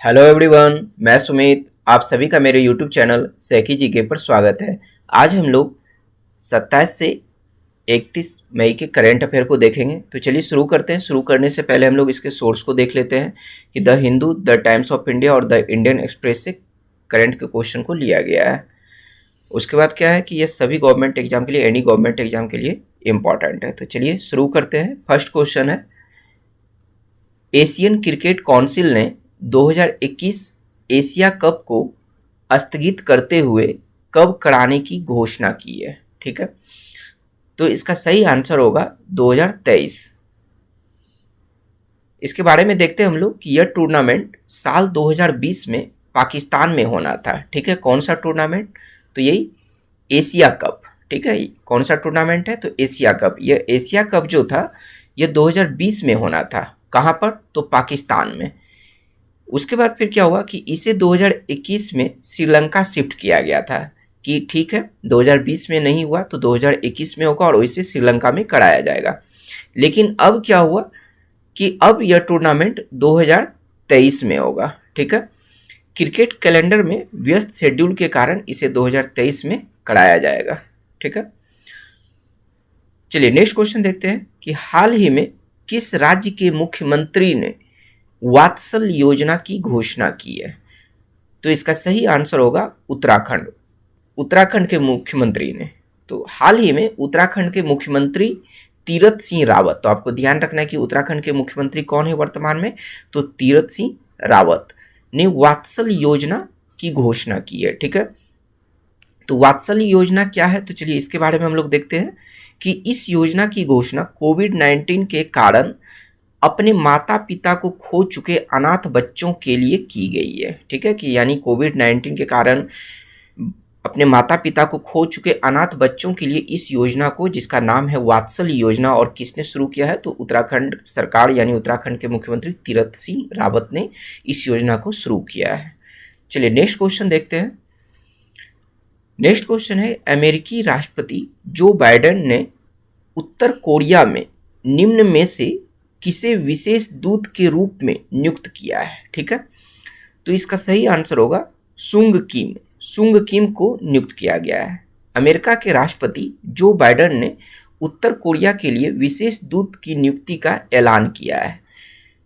Hello everyone, मैं सुमित। आप सभी का मेरे यूट्यूब चैनल सैकी जीके पर स्वागत है। आज हम लोग 27 से 31 मई के करंट अफेयर को देखेंगे। तो चलिए शुरू करते हैं। शुरू करने से पहले हम लोग इसके सोर्स को देख लेते हैं कि the Hindu, the times of India और द इंडियन एक्सप्रेस से करंट के क्वेश्चन को लिया गया है। उसके बाद क्या है कि ये सभी गवर्नमेंट एग्जाम के लिए, एनी गवर्नमेंट एग्जाम के लिए इम्पॉर्टेंट है। तो चलिए शुरू करते हैं। फर्स्ट क्वेश्चन है, एशियन क्रिकेट काउंसिल ने 2021 एशिया कप को स्थगित करते हुए कब कराने की घोषणा की है? ठीक है, तो इसका सही आंसर होगा 2023। इसके बारे में देखते हैं हम लोग कि यह टूर्नामेंट साल 2020 में पाकिस्तान में होना था। ठीक है, कौन सा टूर्नामेंट? तो यही एशिया कप। ठीक है, कौन सा टूर्नामेंट है? तो एशिया कप। यह एशिया कप जो था यह 2020 में होना था। कहाँ पर? तो पाकिस्तान में। उसके बाद फिर क्या हुआ कि इसे 2021 में श्रीलंका शिफ्ट किया गया था कि ठीक है 2020 में नहीं हुआ तो 2021 में होगा और इसे श्रीलंका में कराया जाएगा। लेकिन अब क्या हुआ कि अब यह टूर्नामेंट 2023 में होगा। ठीक है, क्रिकेट कैलेंडर में व्यस्त शेड्यूल के कारण इसे 2023 में कराया जाएगा। ठीक है, चलिए नेक्स्ट क्वेश्चन देखते हैं कि हाल ही में किस राज्य के मुख्यमंत्री ने वात्सल योजना की घोषणा की है? तो इसका सही आंसर होगा उत्तराखंड। उत्तराखंड के मुख्यमंत्री ने। तो हाल ही में उत्तराखंड के मुख्यमंत्री तीरथ सिंह रावत, तो आपको ध्यान रखना है कि उत्तराखंड के मुख्यमंत्री कौन है वर्तमान में? तो तीरथ सिंह रावत ने वात्सल योजना की घोषणा की है। ठीक है, तो वात्सल योजना क्या है? तो चलिए इसके बारे में हम लोग देखते हैं कि इस योजना की घोषणा कोविड-19 के कारण अपने माता पिता को खो चुके अनाथ बच्चों के लिए की गई है। ठीक है, कि यानी कोविड-19 के कारण अपने माता पिता को खो चुके अनाथ बच्चों के लिए इस योजना को, जिसका नाम है वात्सल योजना, और किसने शुरू किया है? तो उत्तराखंड सरकार यानी उत्तराखंड के मुख्यमंत्री तीरथ सिंह रावत ने इस योजना को शुरू किया है। चलिए नेक्स्ट क्वेश्चन देखते हैं। नेक्स्ट क्वेश्चन है, अमेरिकी राष्ट्रपति जो बाइडेन ने उत्तर कोरिया में निम्न में से किसे विशेष दूत के रूप में नियुक्त किया है? ठीक है, तो इसका सही आंसर होगा सुंग किम। सुंग किम को नियुक्त किया गया है। अमेरिका के राष्ट्रपति जो बाइडेन ने उत्तर कोरिया के लिए विशेष दूत की नियुक्ति का ऐलान किया है।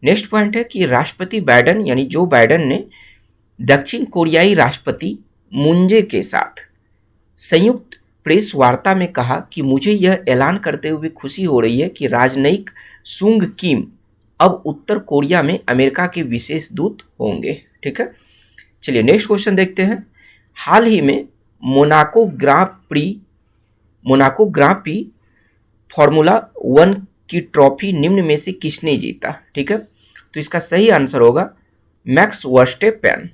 नेक्स्ट पॉइंट है कि राष्ट्रपति बाइडेन यानी जो बाइडेन ने दक्षिण कोरियाई राष्ट्रपति मून जे के साथ संयुक्त प्रेस वार्ता में कहा कि मुझे यह ऐलान करते हुए खुशी हो रही है कि राजनयिक सुंग किम अब उत्तर कोरिया में अमेरिका के विशेष दूत होंगे। ठीक है, चलिए नेक्स्ट क्वेश्चन देखते हैं। हाल ही में मोनाको ग्रां प्री फॉर्मूला 1 की ट्रॉफी निम्न में से किसने जीता? ठीक है, तो इसका सही आंसर होगा मैक्स वर्स्टेपेन।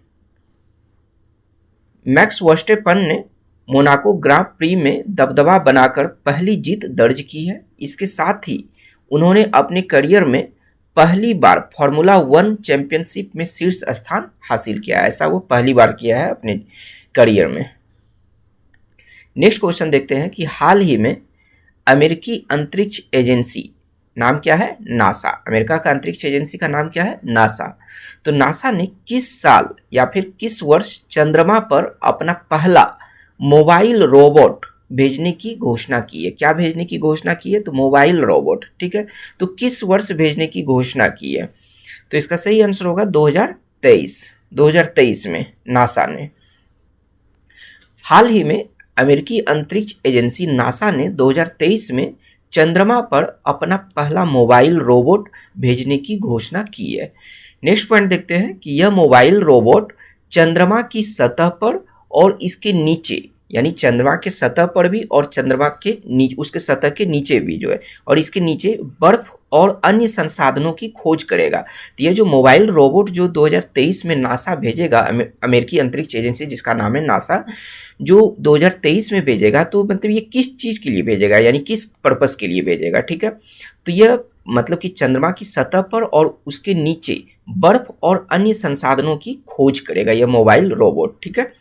मैक्स वर्स्टेपेन ने मोनाको ग्रां प्री में दबदबा बनाकर पहली जीत दर्ज की है। इसके साथ ही उन्होंने अपने करियर में पहली बार फार्मूला 1 चैंपियनशिप में शीर्ष स्थान हासिल किया है। ऐसा वो पहली बार किया है अपने करियर में। नेक्स्ट क्वेश्चन देखते हैं कि हाल ही में अमेरिकी अंतरिक्ष एजेंसी, नाम क्या है? नासा। अमेरिका का अंतरिक्ष एजेंसी का नाम क्या है? नासा। तो नासा ने किस साल या फिर किस वर्ष चंद्रमा पर अपना पहला मोबाइल रोबोट भेजने की घोषणा की है? क्या भेजने की घोषणा की है? तो मोबाइल रोबोट। ठीक है, तो किस वर्ष भेजने की घोषणा की है? तो इसका सही आंसर होगा 2023। 2023 में नासा ने। हाल ही में अमेरिकी अंतरिक्ष एजेंसी नासा ने 2023 में चंद्रमा पर अपना पहला मोबाइल रोबोट भेजने की घोषणा की है। नेक्स्ट पॉइंट देखते हैं कि यह मोबाइल रोबोट चंद्रमा की सतह पर और इसके नीचे, यानी चंद्रमा के सतह पर भी और चंद्रमा के नीचे, उसके सतह के नीचे भी जो है, और इसके नीचे बर्फ और अन्य संसाधनों की खोज करेगा। तो ये जो मोबाइल रोबोट जो 2023 में नासा भेजेगा, अमेरिकी अंतरिक्ष एजेंसी जिसका नाम है नासा, जो 2023 में भेजेगा, तो मतलब ये किस चीज़ के लिए भेजेगा, यानी किस पर्पस के लिए भेजेगा? ठीक है, तो यह मतलब कि चंद्रमा की सतह पर और उसके नीचे बर्फ और अन्य संसाधनों की खोज करेगा यह मोबाइल रोबोट। ठीक है,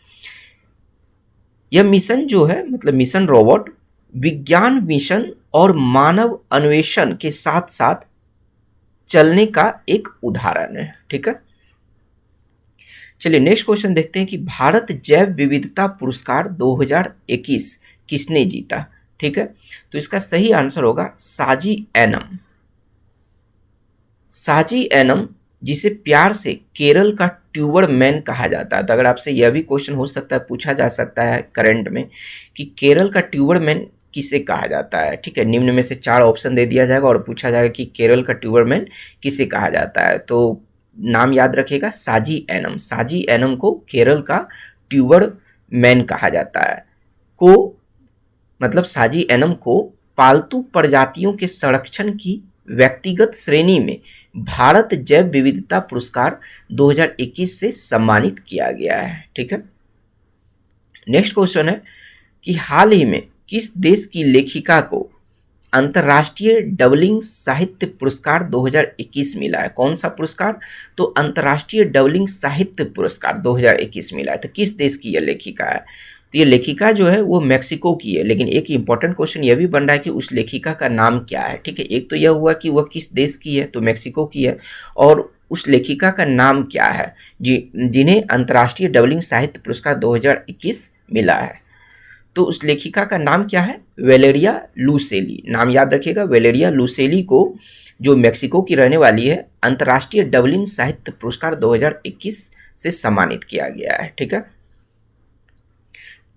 यह मिशन जो है, मतलब मिशन रोबोट, विज्ञान मिशन और मानव अन्वेषण के साथ साथ चलने का एक उदाहरण है। ठीक है, चलिए नेक्स्ट क्वेश्चन देखते हैं कि भारत जैव विविधता पुरस्कार 2021 किसने जीता। ठीक है, तो इसका सही आंसर होगा साजी एनम। साजी एनम, जिसे प्यार से केरल का ट्यूबर मैन कहा जाता है। तो अगर आपसे यह भी क्वेश्चन हो सकता है, पूछा जा सकता है करंट में कि केरल का ट्यूबर मैन किसे कहा जाता है। ठीक है, निम्न में से 4 ऑप्शन दे दिया जाएगा और पूछा जाएगा कि केरल का ट्यूबर मैन किसे कहा जाता है। तो नाम याद रखिएगा, साजी एनम। साजी एनम को केरल का ट्यूबर मैन कहा जाता है। को मतलब साजी एनम को पालतू प्रजातियों के संरक्षण की व्यक्तिगत श्रेणी में भारत जैव विविधता पुरस्कार 2021 से सम्मानित किया गया है। ठीक है, नेक्स्ट क्वेश्चन है कि हाल ही में किस देश की लेखिका को अंतर्राष्ट्रीय डबलिंग साहित्य पुरस्कार 2021 मिला है। कौन सा पुरस्कार? तो अंतर्राष्ट्रीय डबलिंग साहित्य पुरस्कार 2021 मिला है। तो किस देश की यह लेखिका है? तो ये लेखिका जो है वो मेक्सिको की है। लेकिन एक इंपॉर्टेंट क्वेश्चन यह भी बन रहा है कि उस लेखिका का नाम क्या है। ठीक है, एक तो यह हुआ कि वह किस देश की है, तो मेक्सिको की है, और उस लेखिका का नाम क्या है जिन्हें अंतर्राष्ट्रीय डबलिंग साहित्य पुरस्कार 2021 मिला है। तो उस लेखिका का नाम क्या है? वेलेरिया लुसेली। नाम याद रखिएगा, वेलेरिया लुसेली को, जो मेक्सिको की रहने वाली है, अंतर्राष्ट्रीय डबलिन साहित्य पुरस्कार 2021 से सम्मानित किया गया है। ठीक है,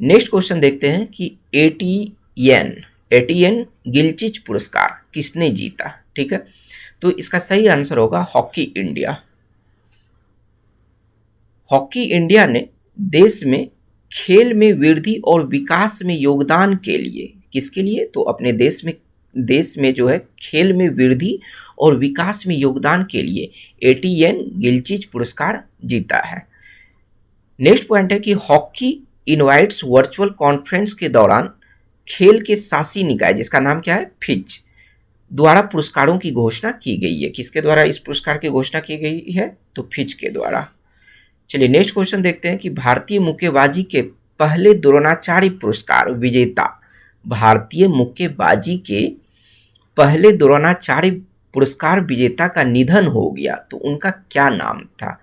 नेक्स्ट क्वेश्चन देखते हैं कि एटीएन गिलचिच पुरस्कार किसने जीता। ठीक है, तो इसका सही आंसर होगा हॉकी इंडिया। हॉकी इंडिया ने देश में खेल में वृद्धि और विकास में योगदान के लिए, किसके लिए? तो अपने देश में जो है खेल में वृद्धि और विकास में योगदान के लिए एटीएन गिलचिच पुरस्कार जीता है। नेक्स्ट पॉइंट है कि हॉकी इनवाइट्स वर्चुअल कॉन्फ्रेंस के दौरान खेल के शासी निकाय, जिसका नाम क्या है? फिच, द्वारा पुरस्कारों की घोषणा की गई है। किसके द्वारा इस पुरस्कार की घोषणा की गई है? तो फिच के द्वारा। चलिए नेक्स्ट क्वेश्चन देखते हैं कि भारतीय मुक्केबाजी के पहले द्रोणाचार्य पुरस्कार विजेता, भारतीय मुक्केबाजी के पहले द्रोणाचार्य पुरस्कार विजेता का निधन हो गया, तो उनका क्या नाम था?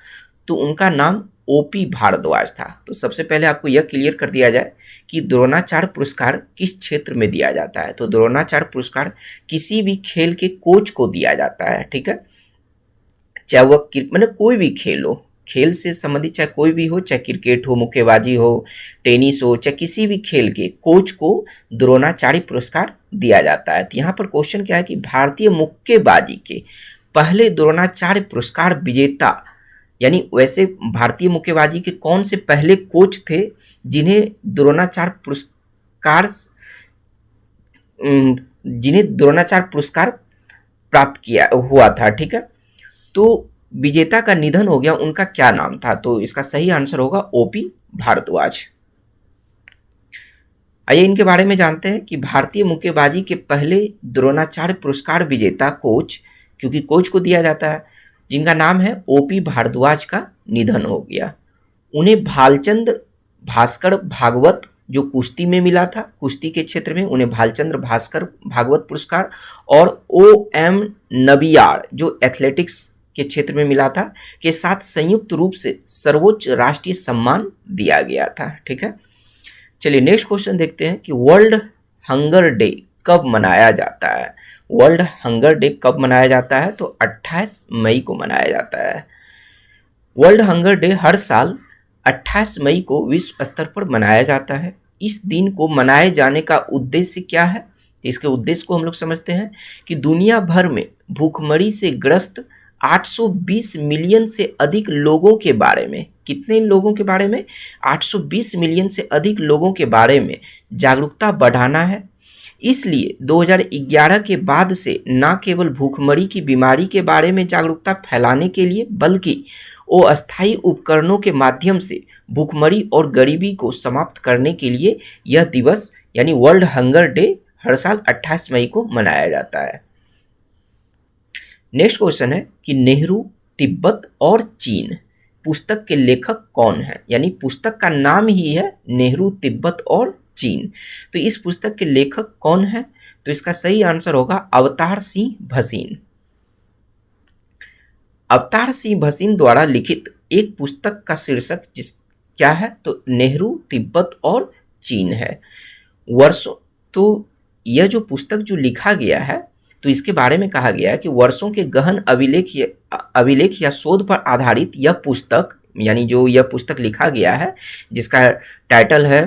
तो उनका नाम ओपी भारद्वाज था। तो सबसे पहले आपको यह क्लियर कर दिया जाए कि द्रोणाचार्य पुरस्कार किस क्षेत्र में दिया जाता है। तो द्रोणाचार्य पुरस्कार किसी भी खेल के कोच को दिया जाता है। ठीक है, चाहे वह मतलब कोई भी खेल हो, खेल से संबंधित चाहे कोई भी हो, चाहे क्रिकेट हो, मुक्केबाजी हो, टेनिस हो, चाहे किसी भी खेल के कोच को द्रोणाचार्य पुरस्कार दिया जाता है। तो यहाँ पर क्वेश्चन क्या है कि भारतीय मुक्केबाजी के पहले द्रोणाचार्य पुरस्कार विजेता, यानी वैसे भारतीय मुक्केबाजी के कौन से पहले कोच थे जिन्हें द्रोणाचार्य पुरस्कार प्राप्त किया हुआ था। ठीक है, तो विजेता का निधन हो गया, उनका क्या नाम था? तो इसका सही आंसर होगा ओपी भारद्वाज। आइए इनके बारे में जानते हैं कि भारतीय मुक्केबाजी के पहले द्रोणाचार्य पुरस्कार विजेता कोच, क्योंकि कोच को दिया जाता है, जिनका नाम है ओपी भारद्वाज का निधन हो गया। उन्हें भालचंद्र भास्कर भागवत, जो कुश्ती में मिला था, कुश्ती के क्षेत्र में उन्हें भालचंद्र भास्कर भागवत पुरस्कार, और OM नबियार, जो एथलेटिक्स के क्षेत्र में मिला था, के साथ संयुक्त रूप से सर्वोच्च राष्ट्रीय सम्मान दिया गया था। ठीक है, चलिए नेक्स्ट क्वेश्चन देखते हैं कि वर्ल्ड हंगर डे कब मनाया जाता है। वर्ल्ड हंगर डे कब मनाया जाता है? तो 28 मई को मनाया जाता है। वर्ल्ड हंगर डे हर साल 28 मई को विश्व स्तर पर मनाया जाता है। इस दिन को मनाए जाने का उद्देश्य क्या है? इसके उद्देश्य को हम लोग समझते हैं कि दुनिया भर में भूखमरी से ग्रस्त 820 मिलियन से अधिक लोगों के बारे में, कितने लोगों के बारे में? 820 मिलियन से अधिक लोगों के बारे में जागरूकता बढ़ाना है। इसलिए 2011 के बाद से न केवल भूखमरी की बीमारी के बारे में जागरूकता फैलाने के लिए, बल्कि अस्थायी उपकरणों के माध्यम से भूखमरी और गरीबी को समाप्त करने के लिए यह दिवस यानी वर्ल्ड हंगर डे हर साल 28 मई को मनाया जाता है। नेक्स्ट क्वेश्चन है कि नेहरू, तिब्बत और चीन पुस्तक के लेखक कौन है? यानी पुस्तक का नाम ही है नेहरू, तिब्बत और चीन। तो इस पुस्तक के लेखक कौन है? तो इसका सही आंसर होगा अवतार सिंह भसीन। अवतार सिंह भसीन द्वारा लिखित एक पुस्तक का शीर्षक जिस क्या है, तो नेहरू, तिब्बत और चीन है। वर्षों तो यह जो पुस्तक जो लिखा गया है, तो इसके बारे में कहा गया है कि वर्षों के गहन अभिलेख या शोध पर आधारित यह पुस्तक, यानी जो यह पुस्तक लिखा गया है जिसका टाइटल है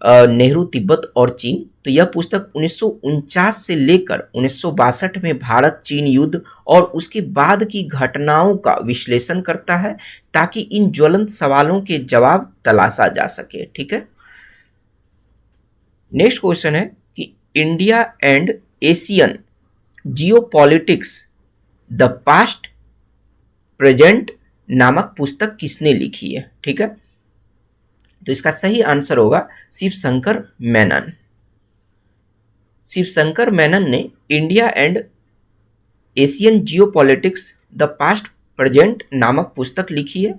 नेहरू, तिब्बत और चीन, तो यह पुस्तक 1949 से लेकर 1962 में भारत चीन युद्ध और उसके बाद की घटनाओं का विश्लेषण करता है ताकि इन ज्वलंत सवालों के जवाब तलाशा जा सके। ठीक है, नेक्स्ट क्वेश्चन है कि India and Asian geopolitics the past present नामक पुस्तक किसने लिखी है? ठीक है, तो इसका सही आंसर होगा शिवशंकर मेनन। शिवशंकर मेनन ने India and Asian geopolitics the past present नामक पुस्तक लिखी है।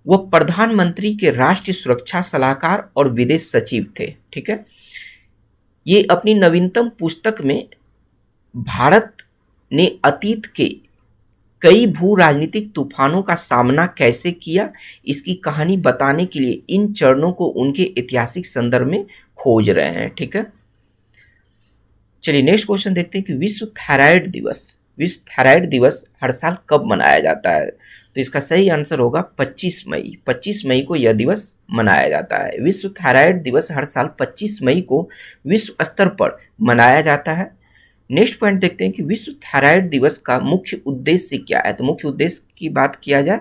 वह प्रधानमंत्री के राष्ट्रीय सुरक्षा सलाहकार और विदेश सचिव थे। ठीक है, ये अपनी नवीनतम पुस्तक में भारत ने अतीत के कई भू राजनीतिक तूफानों का सामना कैसे किया, इसकी कहानी बताने के लिए इन चरणों को उनके ऐतिहासिक संदर्भ में खोज रहे हैं। ठीक है, चलिए नेक्स्ट क्वेश्चन देखते हैं कि विश्व थायराइड दिवस हर साल कब मनाया जाता है? तो इसका सही आंसर होगा 25 मई। 25 मई को यह दिवस मनाया जाता है। विश्व थायराइड दिवस हर साल 25 मई को विश्व स्तर पर मनाया जाता है। नेक्स्ट पॉइंट देखते हैं कि विश्व थायराइड दिवस का मुख्य उद्देश्य क्या है? तो मुख्य उद्देश्य की बात किया जाए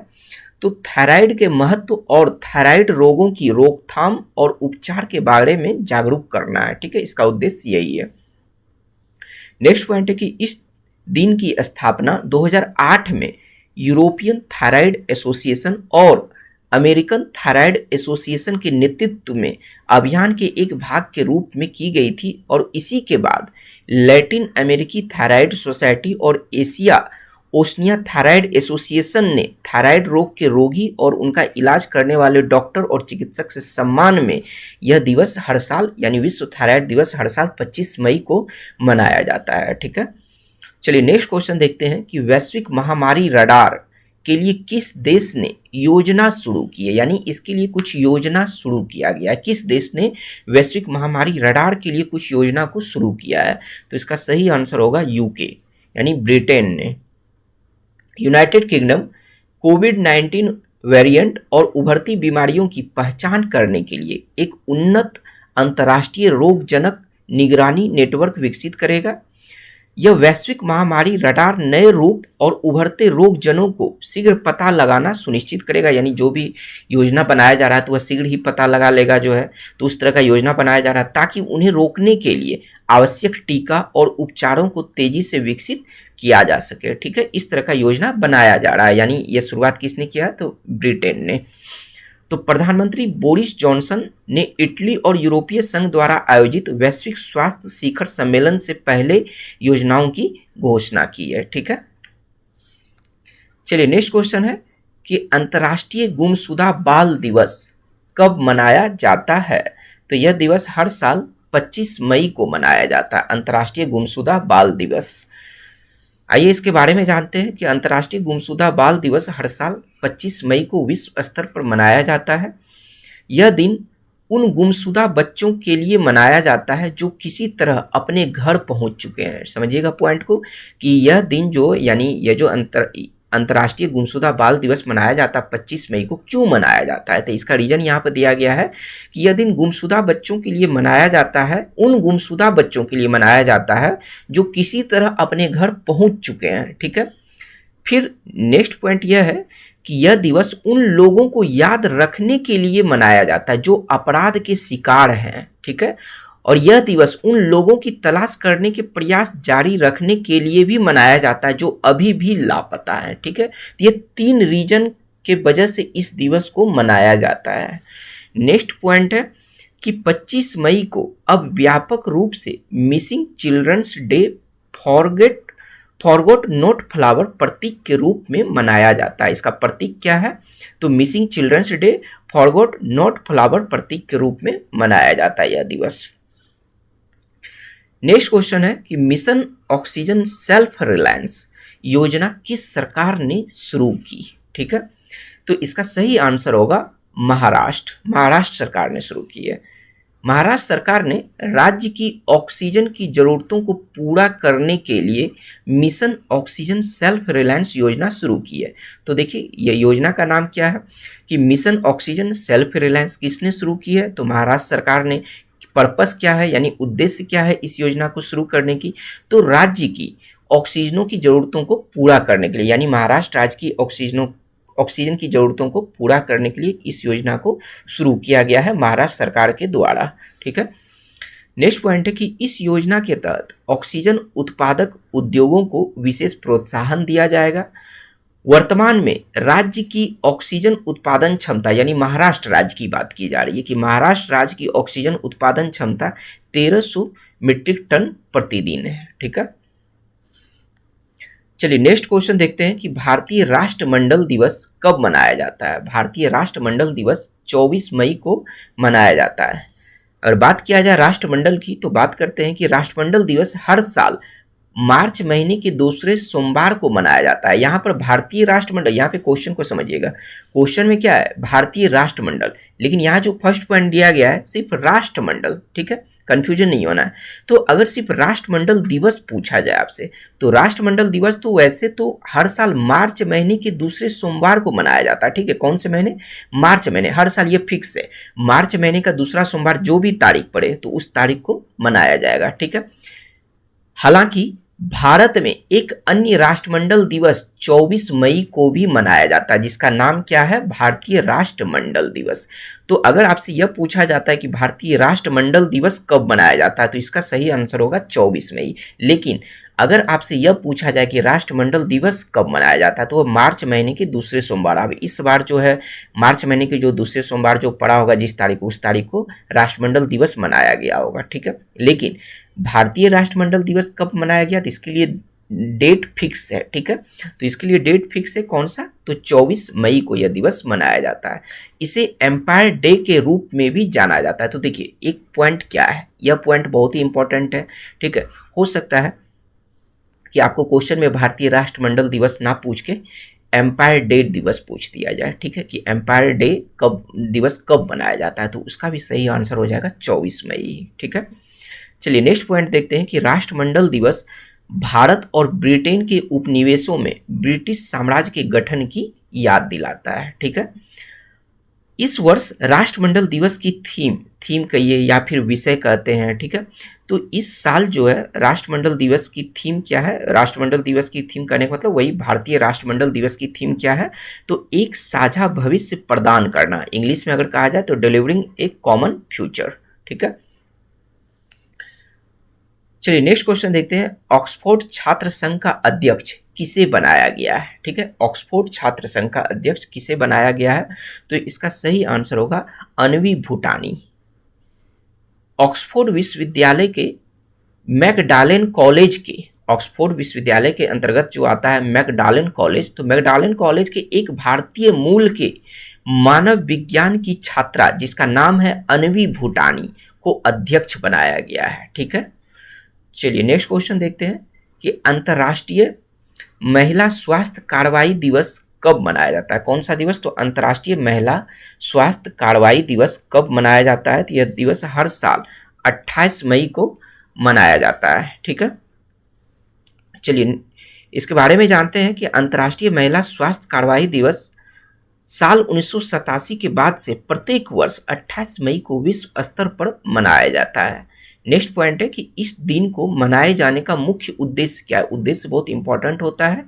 तो थायराइड के महत्व और थायराइड रोगों की रोकथाम और उपचार के बारे में जागरूक करना है। ठीक है, इसका उद्देश्य यही है। नेक्स्ट पॉइंट है कि इस दिन की स्थापना 2008 में यूरोपियन थायराइड एसोसिएशन और अमेरिकन थायराइड एसोसिएशन के नेतृत्व में अभियान के एक भाग के रूप में की गई थी और इसी के बाद लैटिन अमेरिकी थायराइड सोसाइटी और एशिया ओशनिया थायराइड एसोसिएशन ने थायराइड रोग के रोगी और उनका इलाज करने वाले डॉक्टर और चिकित्सक से सम्मान में यह दिवस हर साल, यानी विश्व थायराइड दिवस हर साल 25 मई को मनाया जाता है। ठीक है, चलिए नेक्स्ट क्वेश्चन देखते हैं कि वैश्विक महामारी रडार के लिए किस देश ने योजना शुरू की है? यानी इसके लिए कुछ योजना शुरू किया गया है। किस देश ने वैश्विक महामारी रडार के लिए कुछ योजना को शुरू किया है? तो इसका सही आंसर होगा यूके, यानी ब्रिटेन ने। यूनाइटेड किंगडम कोविड-19 वेरिएंट और उभरती बीमारियों की पहचान करने के लिए एक उन्नत अंतर्राष्ट्रीय रोगजनक निगरानी नेटवर्क विकसित करेगा। यह वैश्विक महामारी रडार नए रूप और उभरते रोगजनों को शीघ्र पता लगाना सुनिश्चित करेगा। यानी जो भी योजना बनाया जा रहा है तो वह शीघ्र ही पता लगा लेगा जो है, तो उस तरह का योजना बनाया जा रहा है ताकि उन्हें रोकने के लिए आवश्यक टीका और उपचारों को तेजी से विकसित किया जा सके। ठीक है, इस तरह का योजना बनाया जा रहा है। यानी यह शुरुआत किसने किया? तो ब्रिटेन ने। तो प्रधानमंत्री बोरिस जॉनसन ने इटली और यूरोपीय संघ द्वारा आयोजित वैश्विक स्वास्थ्य शिखर सम्मेलन से पहले योजनाओं की घोषणा की है। ठीक है, चलिए नेक्स्ट क्वेश्चन है कि अंतर्राष्ट्रीय गुमशुदा बाल दिवस कब मनाया जाता है? तो यह दिवस हर साल 25 मई को मनाया जाता है, अंतर्राष्ट्रीय गुमशुदा बाल दिवस। आइए इसके बारे में जानते हैं कि अंतर्राष्ट्रीय गुमशुदा बाल दिवस हर साल 25 मई को विश्व स्तर पर मनाया जाता है। यह दिन उन गुमशुदा बच्चों के लिए मनाया जाता है जो किसी तरह अपने घर पहुंच चुके हैं। समझिएगा पॉइंट को कि यह दिन जो, यानी यह जो अंतर्राष्ट्रीय गुमशुदा बाल दिवस मनाया जाता है 25 मई को, क्यों मनाया जाता है? तो इसका रीजन यहाँ पर दिया गया है कि यह दिन गुमशुदा बच्चों के लिए मनाया जाता है, उन गुमशुदा बच्चों के लिए मनाया जाता है जो किसी तरह अपने घर पहुंच चुके हैं। ठीक है, फिर नेक्स्ट पॉइंट यह है कि यह दिवस उन लोगों को याद रखने के लिए मनाया जाता है जो अपराध के शिकार हैं। ठीक है, और यह दिवस उन लोगों की तलाश करने के प्रयास जारी रखने के लिए भी मनाया जाता है जो अभी भी लापता है। ठीक है, तो ये 3 रीजन के वजह से इस दिवस को मनाया जाता है। नेक्स्ट पॉइंट है कि 25 मई को अब व्यापक रूप से missing children's day forgot not flower प्रतीक के रूप में मनाया जाता है। इसका प्रतीक क्या है? तो missing children's day forgot not flower प्रतीक के रूप में मनाया जाता है यह दिवस। नेक्स्ट क्वेश्चन है कि मिशन ऑक्सीजन सेल्फ रिलायंस योजना किस सरकार ने शुरू की? ठीक है, तो इसका सही आंसर होगा महाराष्ट्र। महाराष्ट्र सरकार ने शुरू की है। महाराष्ट्र सरकार ने राज्य की ऑक्सीजन की जरूरतों को पूरा करने के लिए मिशन ऑक्सीजन सेल्फ रिलायंस योजना शुरू की है। तो देखिए यह योजना का नाम क्या है कि मिशन ऑक्सीजन सेल्फ रिलायंस किसने शुरू की है, तो महाराष्ट्र सरकार ने। पर्पस क्या है यानी उद्देश्य क्या है इस योजना को शुरू करने की, तो राज्य की ऑक्सीजनों की जरूरतों को पूरा करने के लिए, यानी महाराष्ट्र राज्य की ऑक्सीजन की जरूरतों को पूरा करने के लिए इस योजना को शुरू किया गया है महाराष्ट्र सरकार के द्वारा। ठीक है, नेक्स्ट पॉइंट है कि इस योजना के तहत ऑक्सीजन उत्पादक उद्योगों को विशेष प्रोत्साहन दिया जाएगा। वर्तमान में राज्य की ऑक्सीजन उत्पादन क्षमता, यानी महाराष्ट्र राज्य की बात की जा रही है कि महाराष्ट्र राज्य की ऑक्सीजन उत्पादन क्षमता 1300 मीट्रिक टन प्रतिदिन है। ठीक है, चलिए नेक्स्ट क्वेश्चन देखते हैं कि भारतीय राष्ट्रमंडल दिवस कब मनाया जाता है। भारतीय राष्ट्रमंडल दिवस 24 मई को मनाया जाता है। अगर बात किया जाए राष्ट्रमंडल की तो बात करते हैं कि राष्ट्रमंडल दिवस हर साल मार्च महीने के दूसरे सोमवार को मनाया जाता है। यहाँ पर भारतीय राष्ट्रमंडल, यहाँ पे क्वेश्चन को समझिएगा, क्वेश्चन में क्या है भारतीय राष्ट्रमंडल, लेकिन यहाँ जो फर्स्ट पॉइंट दिया गया है सिर्फ राष्ट्रमंडल। ठीक है, कंफ्यूजन नहीं होना है। तो अगर सिर्फ राष्ट्रमंडल दिवस पूछा जाए आपसे तो राष्ट्रमंडल दिवस तो वैसे तो हर साल मार्च महीने के दूसरे सोमवार को मनाया जाता है। ठीक है, कौन से महीने, मार्च महीने, हर साल ये फिक्स है, मार्च महीने का दूसरा सोमवार जो भी तारीख पड़े तो उस तारीख को मनाया जाएगा। ठीक है, हालांकि भारत में एक अन्य राष्ट्रमंडल दिवस 24 मई को भी मनाया जाता है जिसका नाम क्या है, भारतीय राष्ट्रमंडल दिवस। तो अगर आपसे यह पूछा जाता है कि भारतीय राष्ट्रमंडल दिवस कब मनाया जाता है तो इसका सही आंसर होगा 24 मई। लेकिन अगर आपसे यह पूछा जाए कि राष्ट्रमंडल दिवस कब मनाया जाता है तो वह मार्च महीने के दूसरे सोमवार। अब इस बार जो है मार्च महीने के जो दूसरे सोमवार जो पड़ा होगा जिस तारीख को, उस तारीख को राष्ट्रमंडल दिवस मनाया गया होगा। ठीक है, लेकिन भारतीय राष्ट्रमंडल दिवस कब मनाया गया तो इसके लिए डेट फिक्स है। ठीक है, तो इसके लिए डेट फिक्स है कौन सा, तो 24 मई को यह दिवस मनाया जाता है। इसे एम्पायर डे के रूप में भी जाना जाता है। तो देखिए एक पॉइंट क्या है, यह पॉइंट बहुत ही इंपॉर्टेंट है। ठीक है, हो सकता है कि आपको क्वेश्चन में भारतीय राष्ट्रमंडल दिवस ना पूछ के एम्पायर डे दिवस पूछ दिया जाए। ठीक है, कि एम्पायर डे दिवस कब मनाया जाता है तो उसका भी सही आंसर हो जाएगा 24 मई। ठीक है, चलिए नेक्स्ट पॉइंट देखते हैं कि राष्ट्रमंडल दिवस भारत और ब्रिटेन के उपनिवेशों में ब्रिटिश साम्राज्य के गठन की याद दिलाता है। ठीक है, इस वर्ष राष्ट्रमंडल दिवस की थीम कहिए या फिर विषय कहते हैं। ठीक है, तो इस साल जो है राष्ट्रमंडल दिवस की थीम क्या है, राष्ट्रमंडल दिवस की थीम करने का मतलब वही भारतीय राष्ट्रमंडल दिवस की थीम क्या है, तो एक साझा भविष्य प्रदान करना, इंग्लिश में अगर कहा जाए तो डिलीवरिंग ए कॉमन फ्यूचर। ठीक है, चलिए नेक्स्ट क्वेश्चन देखते हैं, ऑक्सफोर्ड छात्र संघ का अध्यक्ष किसे बनाया गया है। ठीक है, ऑक्सफोर्ड छात्र संघ का अध्यक्ष किसे बनाया गया है तो इसका सही आंसर होगा अन्वी भूटानी। ऑक्सफोर्ड विश्वविद्यालय के मैकडॉलन कॉलेज के, ऑक्सफोर्ड विश्वविद्यालय के अंतर्गत जो आता है मैकडॉलन कॉलेज, तो मैकडॉलन कॉलेज के एक भारतीय मूल के मानव विज्ञान की छात्रा जिसका नाम है अन्वी भूटानी को अध्यक्ष बनाया गया है। ठीक है, चलिए नेक्स्ट क्वेश्चन देखते हैं कि अंतर्राष्ट्रीय महिला स्वास्थ्य कार्रवाई दिवस कब मनाया जाता है। कौन सा दिवस, तो अंतर्राष्ट्रीय महिला स्वास्थ्य कार्रवाई दिवस कब मनाया जाता है तो यह दिवस हर साल 28 मई को मनाया जाता है। ठीक है, चलिए इसके बारे में जानते हैं कि अंतर्राष्ट्रीय महिला स्वास्थ्य कार्रवाई दिवस साल 1987 के बाद से प्रत्येक वर्ष 28 मई को विश्व स्तर पर मनाया जाता है। नेक्स्ट पॉइंट है कि इस दिन को मनाए जाने का मुख्य उद्देश्य क्या है। उद्देश्य बहुत इंपॉर्टेंट होता है,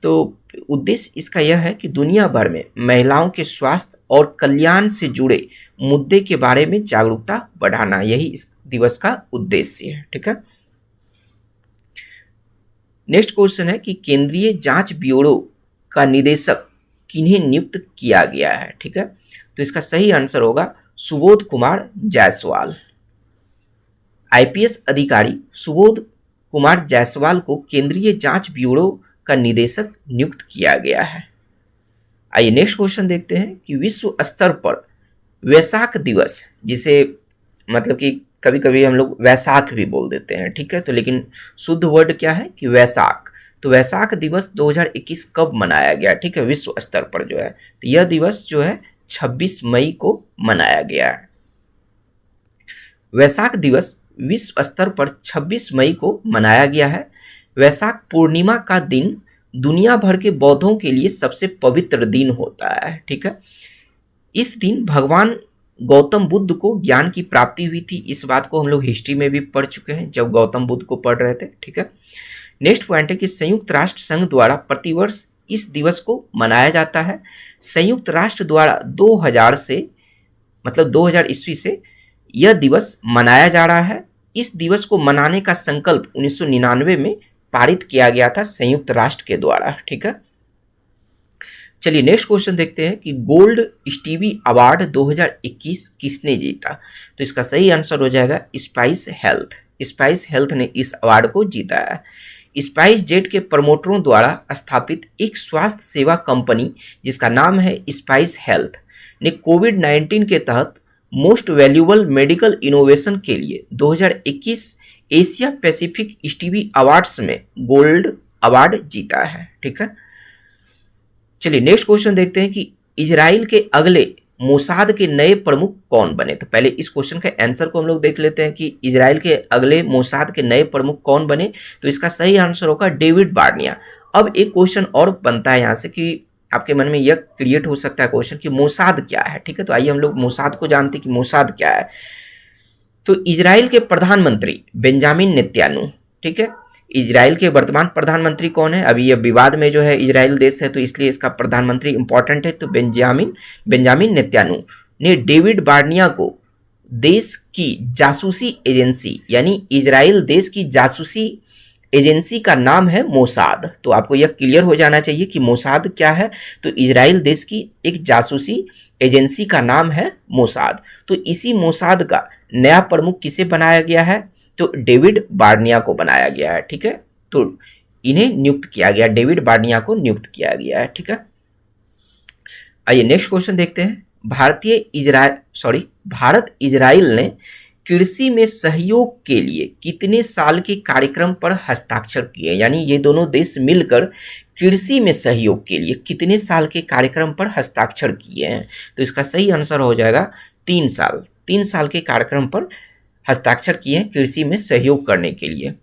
तो उद्देश्य इसका यह है कि दुनिया भर में महिलाओं के स्वास्थ्य और कल्याण से जुड़े मुद्दे के बारे में जागरूकता बढ़ाना, यही इस दिवस का उद्देश्य है। ठीक है, नेक्स्ट क्वेश्चन है कि केंद्रीय जांच ब्यूरो का निदेशक किन्हें नियुक्त किया गया है। ठीक है, तो इसका सही आंसर होगा सुबोध कुमार जायसवाल। आईपीएस अधिकारी सुबोध कुमार जायसवाल को केंद्रीय जांच ब्यूरो का निदेशक नियुक्त किया गया है। आइए नेक्स्ट क्वेश्चन देखते हैं कि विश्व स्तर पर वैशाख दिवस, जिसे मतलब कि कभी कभी हम लोग वैशाख भी बोल देते हैं। ठीक है, तो लेकिन शुद्ध वर्ड क्या है कि वैशाख, तो वैशाख दिवस 2021 कब मनाया गया, ठीक है, विश्व स्तर पर जो है, तो यह दिवस जो है 26 मई को मनाया गया है। वैशाख दिवस विश्व स्तर पर 26 मई को मनाया गया है। वैशाख पूर्णिमा का दिन दुनिया भर के बौद्धों के लिए सबसे पवित्र दिन होता है, ठीक है। इस दिन भगवान गौतम बुद्ध को ज्ञान की प्राप्ति हुई थी। इस बात को हम लोग हिस्ट्री में भी पढ़ चुके हैं जब गौतम बुद्ध को पढ़ रहे थे, ठीक है। नेक्स्ट पॉइंट है कि संयुक्त राष्ट्र संघ द्वारा प्रतिवर्ष इस दिवस को मनाया जाता है। संयुक्त राष्ट्र द्वारा 2000 से मतलब 2000 ईस्वी से यह दिवस मनाया जा रहा है। इस दिवस को मनाने का संकल्प 1999 में पारित किया गया था संयुक्त राष्ट्र के द्वारा, ठीक है। चलिए नेक्स्ट क्वेश्चन देखते हैं कि गोल्ड स्टीवी अवार्ड 2021 किसने जीता। तो इसका सही आंसर हो जाएगा स्पाइस हेल्थ। स्पाइस हेल्थ ने इस अवार्ड को जीता है। स्पाइस जेट के प्रमोटरों द्वारा स्थापित एक स्वास्थ्य सेवा कंपनी जिसका नाम है स्पाइस हेल्थ ने कोविड-19 के तहत मोस्ट वैल्यूएबल मेडिकल इनोवेशन के लिए 2021 एशिया पैसिफिक स्टीवी अवार्ड्स में गोल्ड अवार्ड जीता है, ठीक है। चलिए नेक्स्ट क्वेश्चन देखते हैं कि इजराइल के अगले मोसाद के नए प्रमुख कौन बने। तो पहले इस क्वेश्चन के आंसर को हम लोग देख लेते हैं कि इजराइल के अगले मोसाद के नए प्रमुख कौन बने। तो इसका सही आंसर होगा डेविड बार्निया। अब एक क्वेश्चन और बनता है यहाँ से कि आपके मन में यह क्रिएट हो सकता है क्वेश्चन कि मोसाद क्या है, ठीक है। तो आइए हम लोग मोसाद को जानते हैं कि मोसाद क्या है। तो इजराइल के प्रधानमंत्री बेंजामिन नेतन्याहू, ठीक है। इजराइल के वर्तमान प्रधानमंत्री कौन है, अभी यह विवाद में जो है इजराइल देश है तो इसलिए इसका प्रधानमंत्री इंपॉर्टेंट है। तो बेंजामिन नेतन्याहू ने डेविड बार्निया को देश की जासूसी एजेंसी यानी इजराइल देश की जासूसी एजेंसी का नाम है मोसाद। तो आपको यह क्लियर हो जाना चाहिए कि मोसाद क्या है। तो इजराइल देश की एक जासूसी एजेंसी का नाम है मोसाद। तो इसी मोसाद का नया प्रमुख किसे बनाया गया है, तो डेविड बार्निया को बनाया गया है, ठीक है। तो इन्हें नियुक्त किया गया, डेविड बार्निया को नियुक्त किया गया है, ठीक है। आइए नेक्स्ट क्वेश्चन देखते हैं। भारत इजराइल ने कृषि में सहयोग के लिए कितने साल के कार्यक्रम पर हस्ताक्षर किए, यानी ये दोनों देश मिलकर कृषि में सहयोग के लिए कितने साल के कार्यक्रम पर हस्ताक्षर किए हैं। तो इसका सही आंसर हो जाएगा 3 साल। 3 साल के कार्यक्रम पर हस्ताक्षर किए हैं कृषि में सहयोग करने के लिए।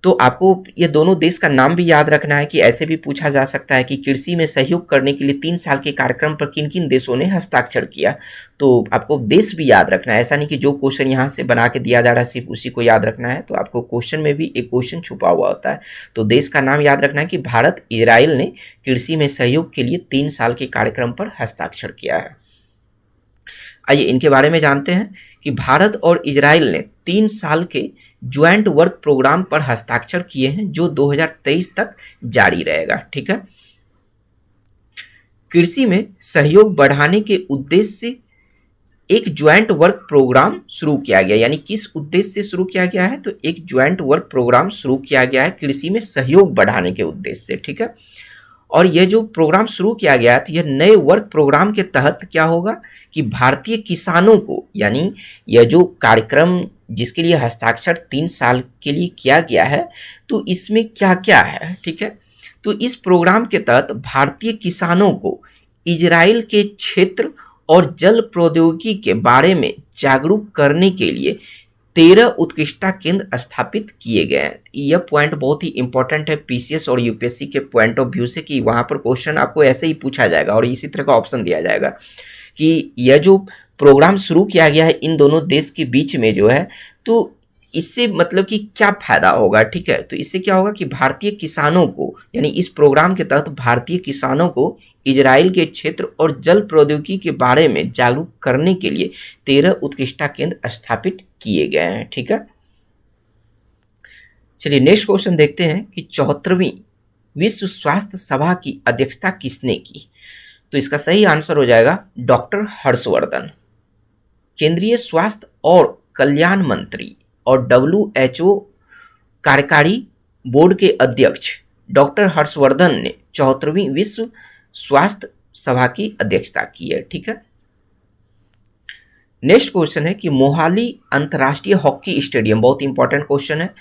तो आपको ये दोनों देश का नाम भी याद रखना है कि ऐसे भी पूछा जा सकता है कि कृषि में सहयोग करने के लिए 3 साल के कार्यक्रम पर किन किन देशों ने हस्ताक्षर किया। तो आपको देश भी याद रखना है, ऐसा नहीं कि जो क्वेश्चन यहाँ से बना के दिया जा रहा है सिर्फ उसी को याद रखना है। तो आपको क्वेश्चन में भी एक क्वेश्चन छुपा हुआ होता है। तो देश का नाम याद रखना है कि भारत इजराइल ने कृषि में सहयोग के लिए 3 साल के कार्यक्रम पर हस्ताक्षर किया है। आइए इनके बारे में जानते हैं कि भारत और इजराइल ने 3 साल के ज्वाइंट वर्क प्रोग्राम पर हस्ताक्षर किए हैं जो 2023 तक जारी रहेगा, ठीक है। कृषि में सहयोग बढ़ाने के उद्देश्य से एक ज्वाइंट वर्क प्रोग्राम शुरू किया गया, यानी किस उद्देश्य से शुरू किया गया है, तो एक ज्वाइंट वर्क प्रोग्राम शुरू किया गया है कृषि में सहयोग बढ़ाने के उद्देश्य से, ठीक है। और यह जो प्रोग्राम शुरू किया गया है तो यह नए वर्क प्रोग्राम के तहत क्या होगा कि भारतीय किसानों को, यानी यह जो कार्यक्रम जिसके लिए हस्ताक्षर 3 साल के लिए किया गया है तो इसमें क्या क्या है, ठीक है। तो इस प्रोग्राम के तहत भारतीय किसानों को इजराइल के क्षेत्र और जल प्रौद्योगिकी के बारे में जागरूक करने के लिए 13 उत्कृष्टता केंद्र स्थापित किए गए हैं। यह पॉइंट बहुत ही इंपॉर्टेंट है पीसीएस और यूपीएससी के पॉइंट ऑफ व्यू से कि वहाँ पर क्वेश्चन आपको ऐसे ही पूछा जाएगा और इसी तरह का ऑप्शन दिया जाएगा कि यह जो प्रोग्राम शुरू किया गया है इन दोनों देश के बीच में जो है, तो इससे मतलब कि क्या फायदा होगा, ठीक है। तो इससे क्या होगा कि भारतीय किसानों को, यानी इस प्रोग्राम के तहत भारतीय किसानों को इजराइल के क्षेत्र और जल प्रौद्योगिकी के बारे में जागरूक करने के लिए 13 उत्कृष्टता केंद्र स्थापित किए गए हैं, ठीक है। चलिए नेक्स्ट क्वेश्चन देखते हैं कि 74वीं विश्व स्वास्थ्य सभा की अध्यक्षता किसने की। तो इसका सही आंसर हो जाएगा डॉक्टर हर्षवर्धन। केंद्रीय स्वास्थ्य और कल्याण मंत्री और WHO कार्यकारी बोर्ड के अध्यक्ष डॉक्टर हर्षवर्धन ने 74वीं विश्व स्वास्थ्य सभा की अध्यक्षता की है, ठीक है। नेक्स्ट क्वेश्चन है कि मोहाली अंतर्राष्ट्रीय हॉकी स्टेडियम, बहुत इंपॉर्टेंट क्वेश्चन है,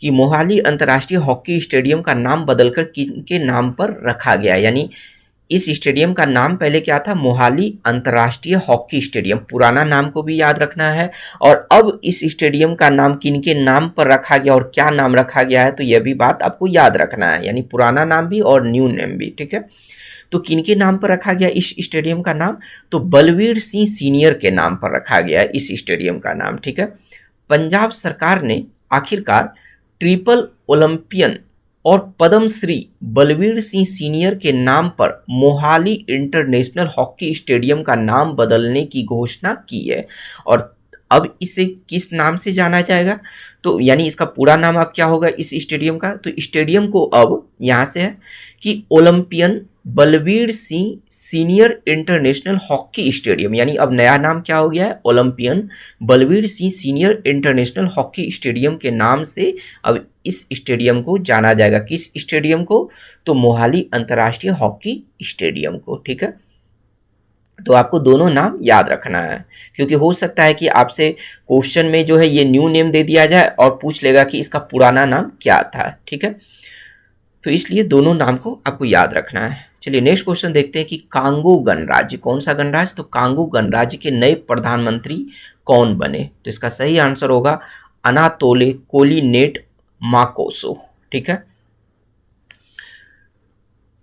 कि मोहाली अंतर्राष्ट्रीय हॉकी स्टेडियम का नाम बदलकर किनके नाम पर रखा गया। यानी इस स्टेडियम का नाम पहले क्या था, मोहाली अंतर्राष्ट्रीय हॉकी स्टेडियम, पुराना नाम को भी याद रखना है, और अब इस स्टेडियम का नाम किनके नाम पर रखा गया और क्या नाम रखा गया है, तो यह भी बात आपको याद रखना है, यानी पुराना नाम भी और न्यू नेम भी, ठीक है। तो किनके नाम पर रखा गया इस स्टेडियम का नाम, तो बलवीर सिंह सीनियर के नाम पर रखा गया है इस स्टेडियम का नाम, ठीक है। पंजाब सरकार ने आखिरकार ट्रिपल ओलंपियन और पद्मश्री बलवीर सिंह सीनियर के नाम पर मोहाली इंटरनेशनल हॉकी स्टेडियम का नाम बदलने की घोषणा की है। और अब इसे किस नाम से जाना जाएगा, तो यानी इसका पूरा नाम अब क्या होगा इस स्टेडियम का, तो स्टेडियम को अब यहाँ से है कि Olympian Balbir Singh senior international hockey stadium, यानी अब नया नाम क्या हो गया है, Olympian Balbir Singh senior international hockey stadium के नाम से अब इस स्टेडियम को जाना जाएगा। किस स्टेडियम को, तो मोहाली अंतर्राष्ट्रीय हॉकी स्टेडियम को, ठीक है। तो आपको दोनों नाम याद रखना है, क्योंकि हो सकता है कि आपसे क्वेश्चन में जो है ये न्यू नेम दे दिया जाए और पूछ लेगा कि इसका पुराना नाम क्या था, ठीक है। तो इसलिए दोनों नाम को आपको याद रखना है। चलिए नेक्स्ट क्वेश्चन देखते हैं कि कांगो गणराज्य, कौन सा गणराज्य, तो कांगो गणराज्य के नए प्रधानमंत्री कौन बने, तो इसका सही आंसर होगा अनातोले कोलिनेट माकोसो, ठीक है।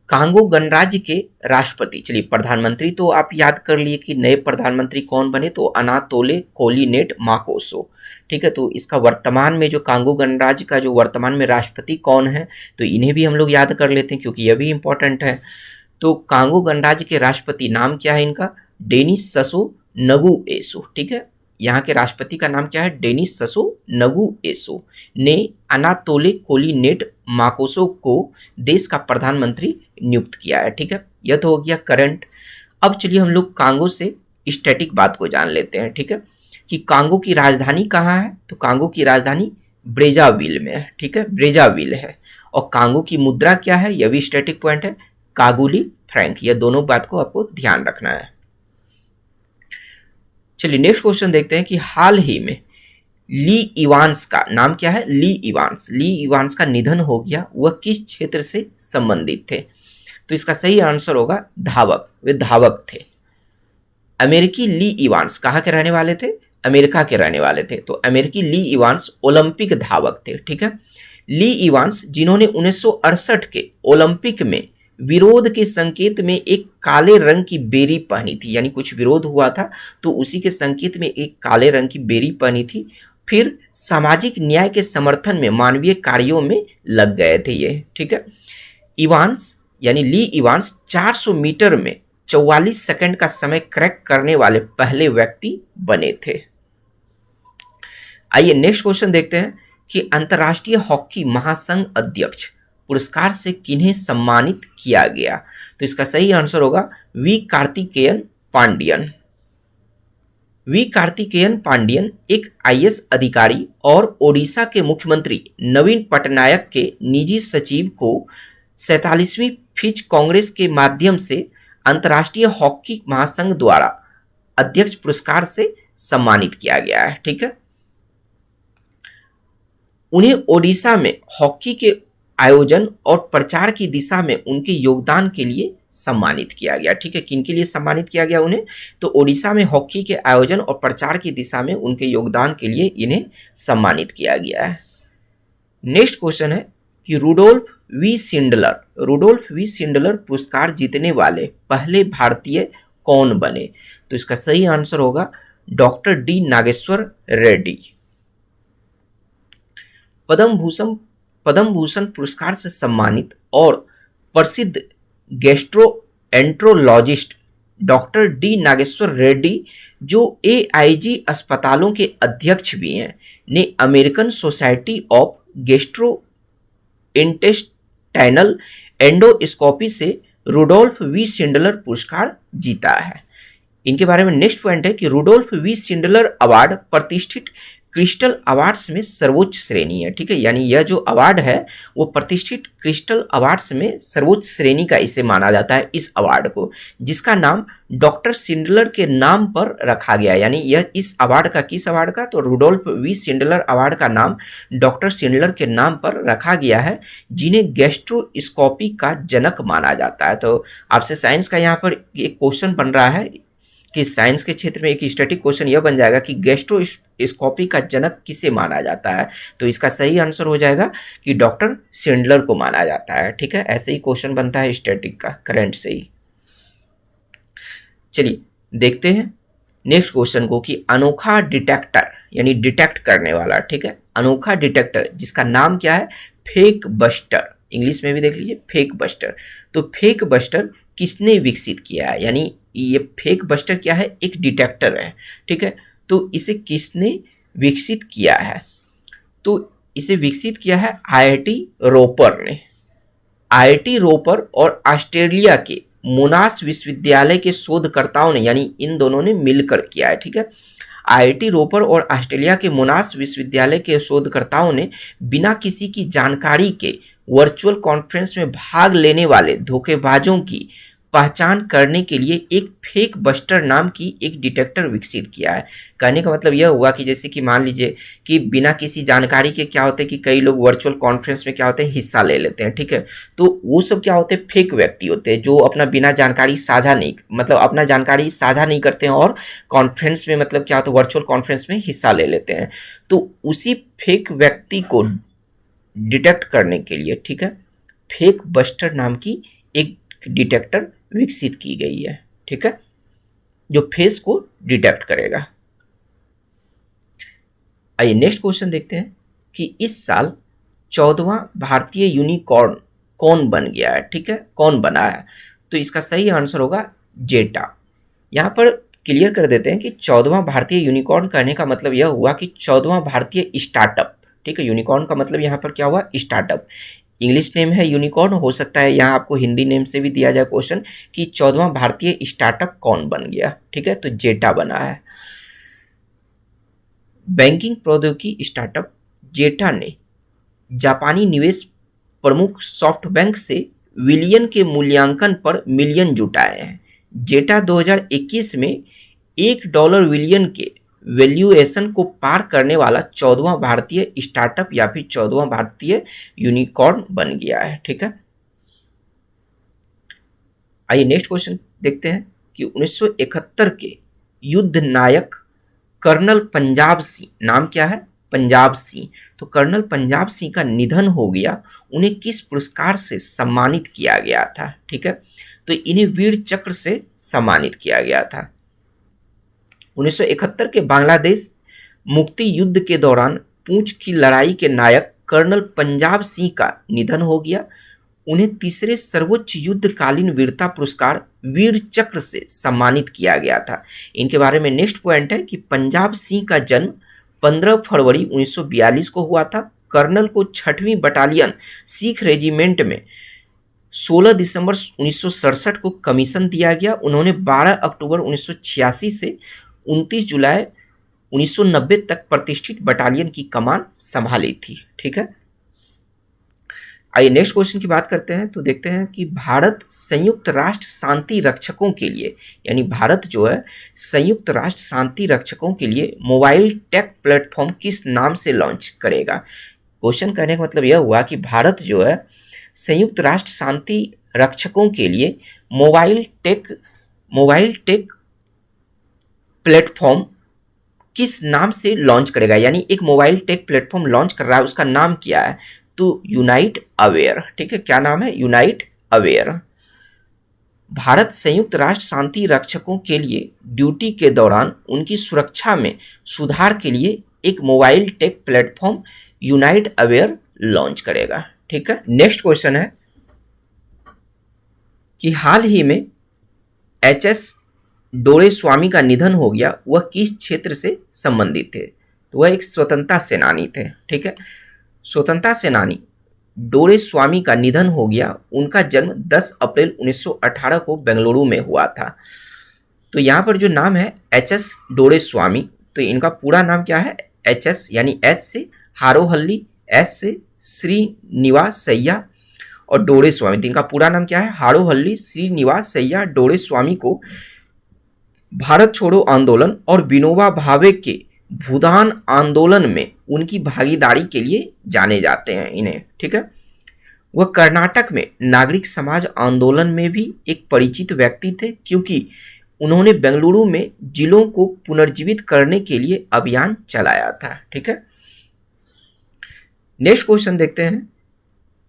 कांगो गणराज्य के राष्ट्रपति, चलिए प्रधानमंत्री तो आप याद कर लिए कि नए प्रधानमंत्री कौन बने, तो अनातोले कोलिनेट माकोसो, ठीक है। तो इसका वर्तमान में जो कांगो गणराज्य का जो वर्तमान में राष्ट्रपति कौन है, तो इन्हें भी हम लोग याद कर लेते हैं क्योंकि यह भी इंपॉर्टेंट है। तो कांगो गणराज्य के राष्ट्रपति नाम क्या है इनका, डेनिस ससो नगुएसो, ठीक है। यहाँ के राष्ट्रपति का नाम क्या है, डेनिस ससो नगुएसो ने अनातोले कोलिनेट माकोसो को देश का प्रधानमंत्री नियुक्त किया है, ठीक है। यह तो हो गया करंट। अब चलिए हम लोग कांगो से स्टैटिक बात को जान लेते हैं, ठीक है, कि कांगो की राजधानी कहाँ है, तो कांगो की राजधानी ब्रेजाविल में है, ठीक है, ब्रेजाविल है। और कांगो की मुद्रा क्या है, यह भी स्टैटिक पॉइंट है, कागुली फ्रैंक। यह दोनों बात को आपको ध्यान रखना है। चलिए नेक्स्ट क्वेश्चन देखते हैं कि हाल ही में ली इवांस का नाम क्या है, ली इवांस का निधन हो गया, वह किस क्षेत्र से संबंधित थे, तो इसका सही आंसर होगा धावक, वे धावक थे। अमेरिकी ली इवांस कहाँ के रहने वाले थे, अमेरिका के रहने वाले थे। तो अमेरिकी ली इवांस ओलंपिक धावक थे, ठीक है। ली इवांस जिन्होंने 1968 के ओलंपिक में विरोध के संकेत में एक काले रंग की बेरी पहनी थी, यानी कुछ विरोध हुआ था तो उसी के संकेत में एक काले रंग की बेरी पहनी थी, फिर सामाजिक न्याय के समर्थन में मानवीय कार्यों में लग गए थे ये, ठीक है। इवांस यानी ली इवांस 400 मीटर में 44 सेकंड का समय क्रैक करने वाले पहले व्यक्ति बने थे। आइए नेक्स्ट क्वेश्चन देखते हैं कि अंतर्राष्ट्रीय हॉकी महासंघ अध्यक्ष पुरस्कार से किन्हें सम्मानित किया गया, तो इसका सही आंसर होगा वी कार्तिकेयन पांडियन। वी कार्तिकेयन पांडियन एक आईएएस अधिकारी और ओडिशा के मुख्यमंत्री नवीन पटनायक के निजी सचिव को 47वीं फिच कांग्रेस के माध्यम से अंतर्राष्ट्रीय हॉकी महासंघ द्वारा अध्यक्ष पुरस्कार से सम्मानित किया गया है, ठीक है। उन्हें ओडिशा में हॉकी के आयोजन और प्रचार की दिशा में उनके योगदान के लिए सम्मानित किया गया, ठीक है। किनके लिए सम्मानित किया गया उन्हें, तो ओडिशा में हॉकी के आयोजन और प्रचार की दिशा में उनके योगदान के लिए इन्हें सम्मानित किया गया है। नेक्स्ट क्वेश्चन है कि रुडोल्फ वी सिंडलर पुरस्कार जीतने वाले पहले भारतीय कौन बने, तो इसका सही आंसर होगा डॉक्टर डी नागेश्वर रेड्डी। पद्म भूषण पुरस्कार से सम्मानित और प्रसिद्ध gastroenterologist doctor D Nageshwar Reddy, जो एआईजी अस्पतालों के अध्यक्ष भी हैं, ने American society of gastrointestinal endoscopy से रुडोल्फ वी सिंडलर पुरस्कार जीता है। इनके बारे में नेक्स्ट पॉइंट है कि रुडोल्फ वी सिंडलर अवार्ड प्रतिष्ठित क्रिस्टल अवार्ड्स में सर्वोच्च श्रेणी है, ठीक है। यानी यह जो अवार्ड है वो प्रतिष्ठित क्रिस्टल अवार्ड्स में सर्वोच्च श्रेणी का इसे माना जाता है, इस अवार्ड को, जिसका नाम डॉक्टर शिंडलर के नाम पर रखा गया है। यानी यह इस अवार्ड का, किस अवार्ड का, तो रुडोल्फ वी शिंडलर अवार्ड का नाम डॉक्टर शिंडलर के नाम पर रखा गया है, जिन्हें गैस्ट्रोस्कोपी का जनक माना जाता है। तो आपसे साइंस का यहाँ पर एक क्वेश्चन बन रहा है कि साइंस के क्षेत्र में एक स्टैटिक क्वेश्चन यह बन जाएगा कि गैस्ट्रोस्कोपी का जनक किसे माना जाता है, तो इसका सही आंसर हो जाएगा कि डॉक्टर शिंडलर को माना जाता है, ठीक है। ऐसे ही क्वेश्चन बनता है स्टैटिक का करंट से ही। चलिए देखते हैं नेक्स्ट क्वेश्चन को कि अनोखा डिटेक्टर यानी डिटेक्ट करने वाला, ठीक है, अनोखा डिटेक्टर जिसका नाम क्या है, फेक बस्टर, इंग्लिश में भी देख लीजिए फेक बस्टर। तो फेक बस्टर किसने विकसित किया है, यानी ये फेक बस्टर क्या है, एक डिटेक्टर है, ठीक है। तो इसे किसने विकसित किया है, तो इसे विकसित किया है आईआईटी रोपर ने। आईआईटी रोपर और ऑस्ट्रेलिया के मोनाश विश्वविद्यालय के शोधकर्ताओं ने, यानी इन दोनों ने मिलकर किया है, ठीक है। आईआईटी रोपर और ऑस्ट्रेलिया के मोनाश विश्वविद्यालय के शोधकर्ताओं ने बिना किसी की जानकारी के वर्चुअल कॉन्फ्रेंस में भाग लेने वाले धोखेबाजों की पहचान करने के लिए एक फेक बस्टर नाम की एक डिटेक्टर विकसित किया है। कहने का मतलब यह हुआ कि जैसे कि मान लीजिए कि बिना किसी जानकारी के क्या होते हैं कि कई लोग वर्चुअल कॉन्फ्रेंस में क्या होते हैं, हिस्सा ले लेते हैं, ठीक है। तो वो सब क्या होते हैं, फेक व्यक्ति होते हैं जो अपना बिना जानकारी साझा नहीं, मतलब अपना जानकारी साझा नहीं करते हैं और कॉन्फ्रेंस में मतलब क्या होता है, वर्चुअल कॉन्फ्रेंस में हिस्सा ले लेते हैं। तो उसी फेक व्यक्ति को डिटेक्ट करने के लिए, ठीक है, फेक बस्टर नाम की एक डिटेक्टर विकसित की गई है, ठीक है, जो फेस को डिटेक्ट करेगा। आइए नेक्स्ट क्वेश्चन देखते हैं कि इस साल 14वां भारतीय यूनिकॉर्न कौन बन गया है, ठीक है, कौन बना है, तो इसका सही आंसर होगा जेटा। यहां पर क्लियर कर देते हैं कि 14वां भारतीय यूनिकॉर्न कहने का मतलब यह हुआ कि 14वां भारतीय स्टार्टअप, ठीक है। यूनिकॉर्न का मतलब यहाँ पर क्या हुआ, स्टार्टअप। इंग्लिश नेम है यूनिकॉर्न, हो सकता है यहाँ आपको हिंदी नेम से भी दिया जाए क्वेश्चन कि 14वां भारतीय स्टार्टअप कौन बन गया, ठीक है, तो जेटा बना है। बैंकिंग प्रौद्योगिकी स्टार्टअप जेटा ने जापानी निवेश प्रमुख सॉफ्टबैंक से विलियन के मूल्यांकन पर मिलियन जुटाए हैं। जेटा 2021 में $1 विलियन के वैल्यूएशन को पार करने वाला 14वां भारतीय स्टार्टअप या फिर 14वां भारतीय यूनिकॉर्न बन गया है, ठीक है। आइए नेक्स्ट क्वेश्चन देखते हैं कि 1971 के युद्ध नायक कर्नल पंजाब सिंह, नाम क्या है, पंजाब सिंह, तो कर्नल पंजाब सिंह का निधन हो गया, उन्हें किस पुरस्कार से सम्मानित किया गया था, ठीक है, तो इन्हें वीर चक्र से सम्मानित किया गया था। 1971 के बांग्लादेश मुक्ति युद्ध के दौरान पूंछ की लड़ाई के नायक कर्नल पंजाब सिंह का निधन हो गया, उन्हें तीसरे सर्वोच्च युद्धकालीन वीरता पुरस्कार वीर चक्र से सम्मानित किया गया था। इनके बारे में नेक्स्ट पॉइंट है कि पंजाब सिंह का जन्म 15 फरवरी 1942 को हुआ था। कर्नल को 6वीं बटालियन सिख रेजिमेंट में 16 दिसंबर 1967 को कमीशन दिया गया। उन्होंने 12 अक्टूबर 1986 से 29 जुलाई 1990 तक प्रतिष्ठित बटालियन की कमान संभाली थी, ठीक है। आइए नेक्स्ट क्वेश्चन की बात करते हैं, तो देखते हैं कि भारत संयुक्त राष्ट्र शांति रक्षकों के लिए, यानी भारत जो है संयुक्त राष्ट्र शांति रक्षकों के लिए मोबाइल टेक प्लेटफॉर्म किस नाम से लॉन्च करेगा। क्वेश्चन करने का मतलब यह हुआ कि भारत जो है संयुक्त राष्ट्र शांति रक्षकों के लिए मोबाइल टेक प्लेटफॉर्म किस नाम से लॉन्च करेगा, यानी एक मोबाइल टेक प्लेटफॉर्म लॉन्च कर रहा है, उसका नाम क्या है, तो यूनाइट अवेयर, ठीक है, क्या नाम है, यूनाइट अवेयर। भारत संयुक्त राष्ट्र शांति रक्षकों के लिए ड्यूटी के दौरान उनकी सुरक्षा में सुधार के लिए एक mobile take platform unite aware launch करेगा, ठीक है। नेक्स्ट क्वेश्चन है कि हाल ही में एचएस डोरेस्वामी का निधन हो गया, वह किस क्षेत्र से संबंधित थे, तो वह एक स्वतंत्रता सेनानी थे, ठीक है। स्वतंत्रता सेनानी डोरेस्वामी का निधन हो गया, उनका जन्म 10 अप्रैल 1918 को बेंगलुरु में हुआ था। तो यहाँ पर जो नाम है एचएस डोरेस्वामी, तो इनका पूरा नाम क्या है, HS यानी H से, हारोहल्ली S से, श्रीनिवासैया और डोरेस्वामी, तो इनका पूरा नाम क्या है, हारोहल्ली श्रीनिवासैया डोरेस्वामी को भारत छोड़ो आंदोलन और विनोबा भावे के भूदान आंदोलन में उनकी भागीदारी के लिए जाने जाते हैं इन्हें, ठीक है। वह कर्नाटक में नागरिक समाज आंदोलन में भी एक परिचित व्यक्ति थे, क्योंकि उन्होंने बेंगलुरु में जिलों को पुनर्जीवित करने के लिए अभियान चलाया था, ठीक है। नेक्स्ट क्वेश्चन देखते हैं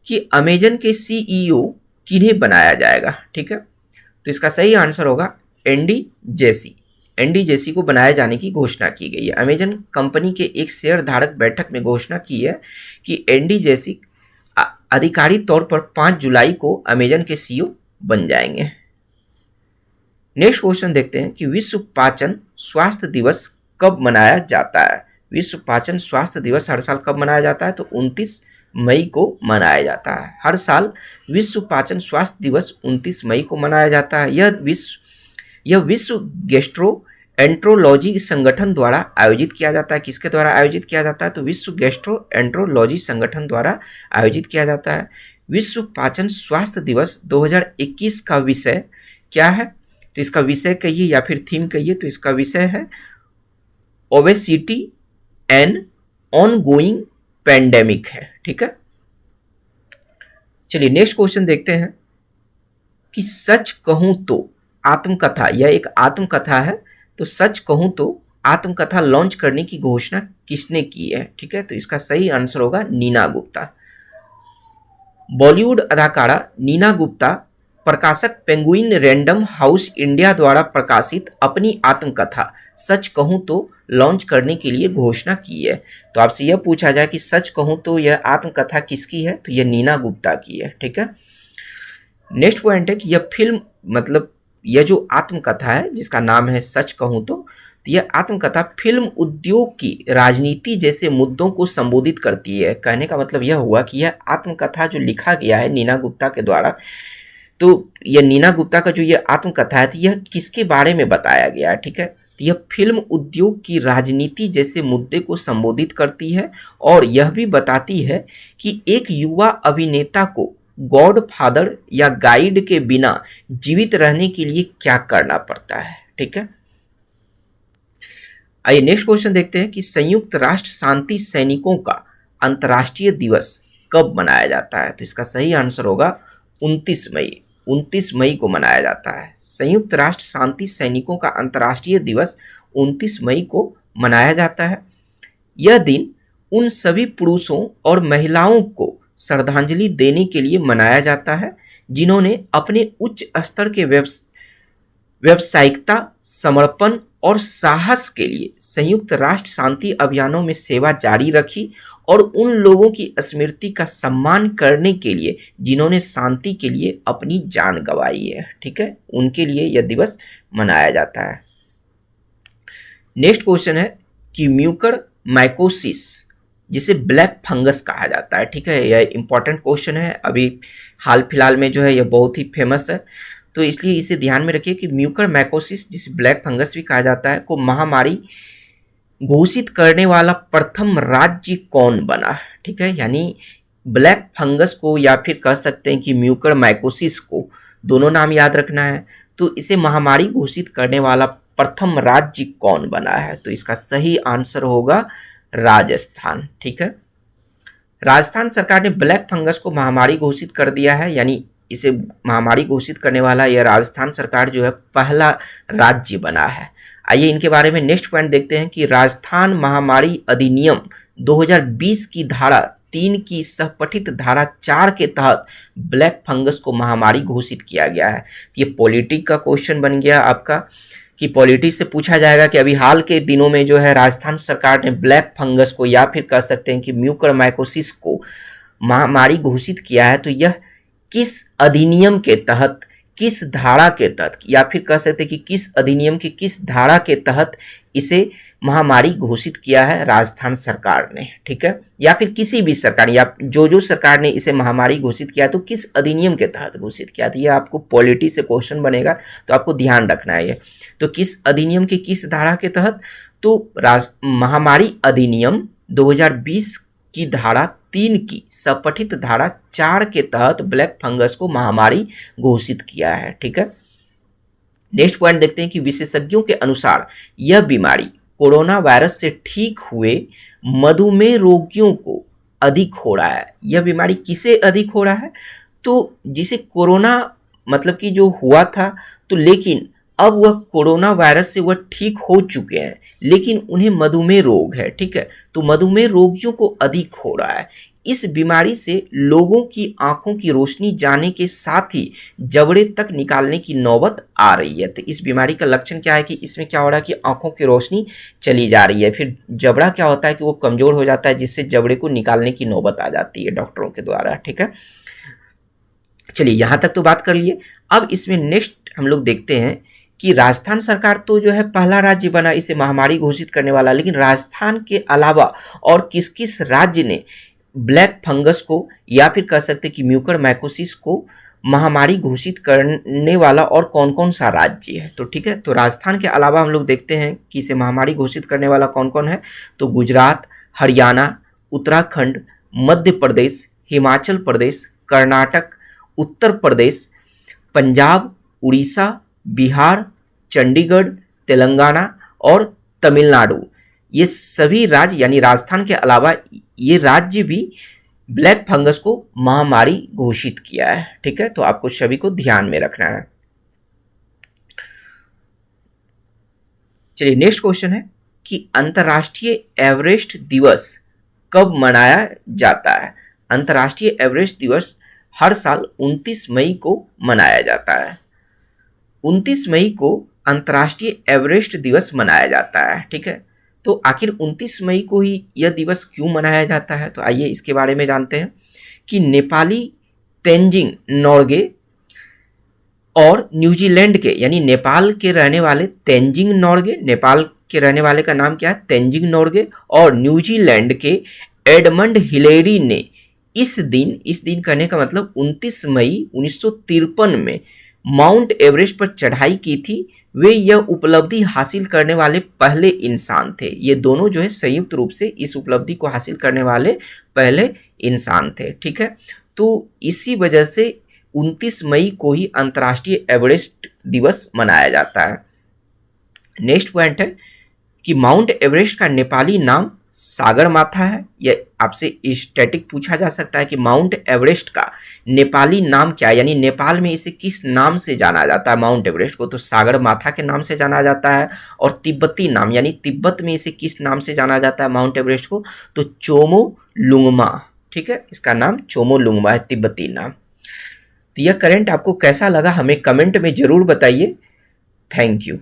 कि अमेजन के CEO किन्हें बनाया जाएगा, ठीक है। तो इसका सही आंसर होगा एंडी जेसी। एंडी जेसी को बनाए जाने की घोषणा की गई है। अमेजन कंपनी के एक शेयर धारक बैठक में घोषणा की है कि एंडी जेसी आधिकारिक तौर पर 5 जुलाई को अमेजन के CEO बन जाएंगे। नेक्स्ट क्वेश्चन देखते हैं कि विश्व पाचन स्वास्थ्य दिवस कब मनाया जाता है। विश्व पाचन स्वास्थ्य दिवस हर साल कब मनाया जाता है, तो 29 मई को मनाया जाता है। हर साल विश्व पाचन स्वास्थ्य दिवस 29 मई को मनाया जाता है। यह विश्व गैस्ट्रोएंट्रोलॉजी संगठन द्वारा आयोजित किया जाता है। किसके द्वारा आयोजित किया जाता है, तो विश्व गैस्ट्रोएंट्रोलॉजी संगठन द्वारा आयोजित किया जाता है। विश्व पाचन स्वास्थ्य दिवस 2021 का विषय क्या है, तो इसका विषय कहिए या फिर थीम कहिए, तो इसका विषय है ओबेसिटी एंड ऑनगोइंग पेंडेमिक है, ठीक है। चलिए नेक्स्ट क्वेश्चन देखते हैं कि सच कहूं तो आत्मकथा, यह एक आत्मकथा है, तो सच कहूं तो आत्मकथा लॉन्च करने की घोषणा किसने की है, ठीक है। तो इसका सही आंसर होगा नीना गुप्ता। बॉलीवुड अदाकारा नीना गुप्ता प्रकाशक पेंगुइन रैंडम हाउस इंडिया द्वारा प्रकाशित अपनी आत्मकथा सच कहूं तो लॉन्च करने के लिए घोषणा की है। तो आपसे यह पूछा जाए कि सच कहूं तो यह आत्मकथा किसकी है, तो यह नीना गुप्ता की है, ठीक है। नेक्स्ट पॉइंट है कि यह फिल्म, मतलब यह जो आत्मकथा है जिसका नाम है सच कहूं तो यह आत्मकथा फिल्म उद्योग की राजनीति जैसे मुद्दों को संबोधित करती है। कहने का मतलब यह हुआ कि यह आत्मकथा जो लिखा गया है नीना गुप्ता के द्वारा, तो यह नीना गुप्ता का जो यह आत्मकथा है तो यह किसके बारे में बताया गया है, ठीक है। तो यह फिल्म उद्योग की राजनीति जैसे मुद्दे को संबोधित करती है और यह भी बताती है कि एक युवा अभिनेता को गॉड फादर या गाइड के बिना जीवित रहने के लिए क्या करना पड़ता है, ठीक है। आइए नेक्स्ट क्वेश्चन देखते हैं कि संयुक्त राष्ट्र शांति सैनिकों का अंतर्राष्ट्रीय दिवस कब मनाया जाता है। तो इसका सही आंसर होगा 29 मई। 29 मई को मनाया जाता है। संयुक्त राष्ट्र शांति सैनिकों का अंतर्राष्ट्रीय दिवस 29 मई को मनाया जाता है। यह दिन उन सभी पुरुषों और महिलाओं को श्रद्धांजलि देने के लिए मनाया जाता है जिन्होंने अपने उच्च स्तर के व्यावसायिकता, समर्पण और साहस के लिए संयुक्त राष्ट्र शांति अभियानों में सेवा जारी रखी और उन लोगों की स्मृति का सम्मान करने के लिए जिन्होंने शांति के लिए अपनी जान गंवाई है, ठीक है, उनके लिए यह दिवस मनाया जाता है। नेक्स्ट क्वेश्चन है कि म्यूकर माइकोसिस जिसे ब्लैक फंगस कहा जाता है, ठीक है, यह इंपॉर्टेंट क्वेश्चन है। अभी हाल फिलहाल में जो है यह बहुत ही फेमस है, तो इसलिए इसे ध्यान में रखिए कि म्यूकर माइकोसिस जिसे ब्लैक फंगस भी कहा जाता है को महामारी घोषित करने वाला प्रथम राज्य कौन बना, ठीक है। यानी ब्लैक फंगस को या फिर कह सकते हैं कि म्यूकर माइकोसिस को, दोनों नाम याद रखना है। तो इसे महामारी घोषित करने वाला प्रथम राज्य कौन बना है, तो इसका सही आंसर होगा राजस्थान, ठीक है। राजस्थान सरकार ने ब्लैक फंगस को महामारी घोषित कर दिया है, यानी इसे महामारी घोषित करने वाला यह राजस्थान सरकार जो है पहला राज्य बना है। आइए इनके बारे में नेक्स्ट पॉइंट देखते हैं कि राजस्थान महामारी अधिनियम 2020 की धारा 3 की सहपठित धारा 4 के तहत ब्लैक फंगस को महामारी घोषित किया गया है। ये पॉलिटिक का क्वेश्चन बन गया आपका कि पॉलिटिक्स से पूछा जाएगा कि अभी हाल के दिनों में जो है राजस्थान सरकार ने ब्लैक फंगस को या फिर कह सकते हैं कि म्यूकर माइकोसिस को महामारी घोषित किया है, तो यह किस अधिनियम के तहत, किस धारा के तहत, या फिर कह सकते हैं कि किस अधिनियम की किस धारा के तहत इसे महामारी घोषित किया है राजस्थान सरकार ने, ठीक है, या फिर किसी भी सरकार या जो सरकार ने इसे महामारी घोषित किया तो किस अधिनियम के तहत घोषित किया। तो ये आपको पॉलिटी से क्वेश्चन बनेगा, तो आपको ध्यान रखना है ये। तो किस अधिनियम की किस धारा के तहत, तो महामारी अधिनियम 2020 की धारा 3 की सपठित धारा 4 के तहत ब्लैक फंगस को महामारी घोषित किया है। ठीक है, नेक्स्ट पॉइंट देखते हैं कि विशेषज्ञों के अनुसार यह बीमारी कोरोना वायरस से ठीक हुए मधुमेह रोगियों को अधिक हो रहा है। यह बीमारी किसे अधिक हो रहा है? तो जिसे कोरोना मतलब कि जो हुआ था, तो लेकिन अब वह कोरोना वायरस से वह ठीक हो चुके हैं, लेकिन उन्हें मधुमेह रोग है। ठीक है, तो मधुमेह रोगियों को अधिक हो रहा है। इस बीमारी से लोगों की आंखों की रोशनी जाने के साथ ही जबड़े तक निकालने की नौबत आ रही है। तो इस बीमारी का लक्षण क्या है कि इसमें क्या हो रहा है कि आंखों की रोशनी चली जा रही है, फिर जबड़ा क्या होता है कि वो कमजोर हो जाता है, जिससे जबड़े को निकालने की नौबत आ जाती है डॉक्टरों के द्वारा। ठीक है, चलिए यहां तक तो बात कर लिए। अब इसमें नेक्स्ट हम लोग देखते हैं कि राजस्थान सरकार तो जो है पहला राज्य बना इसे महामारी घोषित करने वाला, लेकिन राजस्थान के अलावा और किस किस राज्य ने ब्लैक फंगस को या फिर कह सकते कि म्यूकरमाइकोसिस को महामारी घोषित करने वाला और कौन कौन सा राज्य है? तो ठीक है, तो राजस्थान के अलावा हम लोग देखते हैं कि इसे महामारी घोषित करने वाला कौन कौन है। तो गुजरात, हरियाणा, उत्तराखंड, मध्य प्रदेश, हिमाचल प्रदेश, कर्नाटक, उत्तर प्रदेश, पंजाब, उड़ीसा, बिहार, चंडीगढ़, तेलंगाना और तमिलनाडु। ये सभी राज्य यानी राजस्थान के अलावा ये राज्य भी ब्लैक फंगस को महामारी घोषित किया है। ठीक है, तो आपको सभी को ध्यान में रखना है। चलिए नेक्स्ट क्वेश्चन है कि अंतर्राष्ट्रीय एवरेस्ट दिवस कब मनाया जाता है? अंतर्राष्ट्रीय एवरेस्ट दिवस हर साल 29 मई को मनाया जाता है। 29 मई को अंतर्राष्ट्रीय एवरेस्ट दिवस मनाया जाता है। ठीक है, तो आखिर 29 मई को ही यह दिवस क्यों मनाया जाता है? तो आइए इसके बारे में जानते हैं कि नेपाली तेंजिंग नोर्गे और न्यूजीलैंड के यानी नेपाल के रहने वाले तेंजिंग नोर्गे, नेपाल के रहने वाले का नाम क्या है? तेंजिंग नोर्गे, और न्यूजीलैंड के एडमंड हिलेरी ने इस दिन करने का मतलब 29 मई 1953 में माउंट एवरेस्ट पर चढ़ाई की थी। वे यह उपलब्धि हासिल करने वाले पहले इंसान थे। ये दोनों जो है संयुक्त रूप से इस उपलब्धि को हासिल करने वाले पहले इंसान थे। ठीक है, तो इसी वजह से 29 मई को ही अंतर्राष्ट्रीय एवरेस्ट दिवस मनाया जाता है। नेक्स्ट पॉइंट है कि माउंट एवरेस्ट का नेपाली नाम सागर माथा है। यह आपसे स्टैटिक पूछा जा सकता है कि माउंट एवरेस्ट का नेपाली नाम क्या है, यानी नेपाल में इसे किस नाम से जाना जाता है माउंट एवरेस्ट को? तो सागर माथा के नाम से जाना जाता है। और तिब्बती नाम यानी तिब्बत में इसे किस नाम से जाना जाता है माउंट एवरेस्ट को? तो चोमो लुंगमा। ठीक है, इसका नाम चोमो लुंगमा है, तिब्बती नाम। तो यह करंट आपको कैसा लगा हमें कमेंट में जरूर बताइए। Thank you.